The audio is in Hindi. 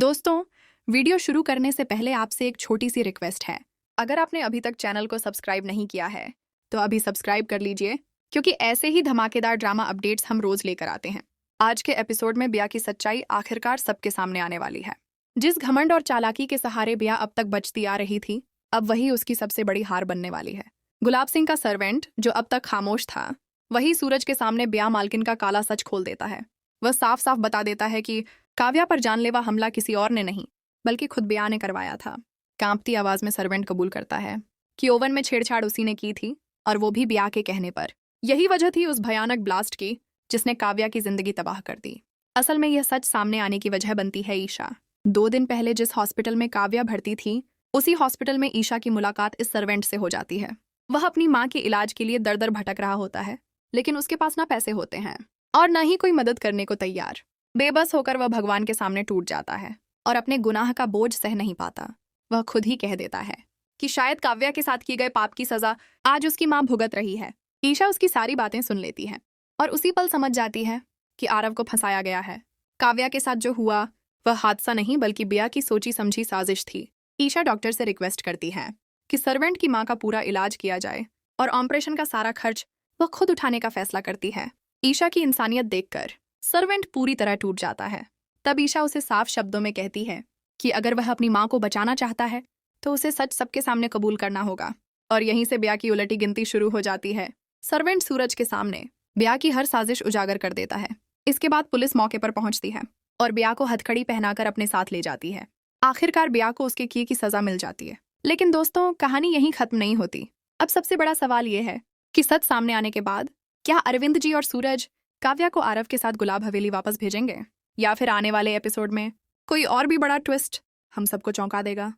दोस्तों, वीडियो शुरू करने से पहले आपसे एक छोटी सी रिक्वेस्ट है। अगर आपने अभी तक चैनल को सब्सक्राइब नहीं किया है तो अभी सब्सक्राइब कर लीजिए, क्योंकि ऐसे ही धमाकेदार ड्रामा अपडेट्स हम रोज लेकर आते हैं। आज के एपिसोड में बिया की सच्चाई आखिरकार सबके सामने आने वाली है। जिस घमंड और चालाकी के सहारे बिया अब तक बचती आ रही थी, अब वही उसकी सबसे बड़ी हार बनने वाली है। गुलाब सिंह का सर्वेंट, जो अब तक खामोश था, वही सूरज के सामने बिया मालकिन का काला सच खोल देता है। वह साफ साफ बता देता है कि काव्या पर जानलेवा हमला किसी और ने नहीं बल्कि खुद बिया ने करवाया था। कांपती आवाज में सर्वेंट कबूल करता है कि ओवन में छेड़छाड़ उसी ने की थी, और वो भी बिया के कहने पर। यही वजह थी उस भयानक ब्लास्ट की जिसने काव्या की जिंदगी तबाह कर दी। असल में यह सच सामने आने की वजह बनती है ईशा। 2 दिन पहले जिस हॉस्पिटल में काव्या भर्ती थी, उसी हॉस्पिटल में ईशा की मुलाकात इस सर्वेंट से हो जाती है। वह अपनी माँ के इलाज के लिए दर दर भटक रहा होता है, लेकिन उसके पास ना पैसे होते हैं और न ही कोई मदद करने को तैयार। बेबस होकर वह भगवान के सामने टूट जाता है और अपने गुनाह का बोझ सह नहीं पाता। वह खुद ही कह देता है कि शायद काव्या के साथ किए गए पाप की सजा आज उसकी माँ भुगत रही है। ईशा उसकी सारी बातें सुन लेती है और उसी पल समझ जाती है कि आरव को फंसाया गया है। काव्या के साथ जो हुआ वह हादसा नहीं बल्कि बिया की सोची समझी साजिश थी। ईशा डॉक्टर से रिक्वेस्ट करती है कि सर्वेंट की माँ का पूरा इलाज किया जाए और ऑपरेशन का सारा खर्च वह खुद उठाने का फैसला करती है। ईशा की इंसानियत देखकर सर्वेंट पूरी तरह टूट जाता है। तब ईशा उसे साफ शब्दों में कहती है कि अगर वह अपनी माँ को बचाना चाहता है तो उसे सच सबके सामने कबूल करना होगा। और यहीं से बिया की उलटी गिनती शुरू हो जाती है। सर्वेंट सूरज के सामने बिया की हर साजिश उजागर कर देता है। इसके बाद पुलिस मौके पर पहुंचती है और बिया को हथकड़ी पहनाकर अपने साथ ले जाती है। आखिरकार बिया को उसके किए की सजा मिल जाती है। लेकिन दोस्तों, कहानी यहीं खत्म नहीं होती। अब सबसे बड़ा सवाल यह है कि सच सामने आने के बाद क्या अरविंद जी और सूरज काव्या को आरव के साथ गुलाब हवेली वापस भेजेंगे, या फिर आने वाले एपिसोड में कोई और भी बड़ा ट्विस्ट हम सबको चौंका देगा।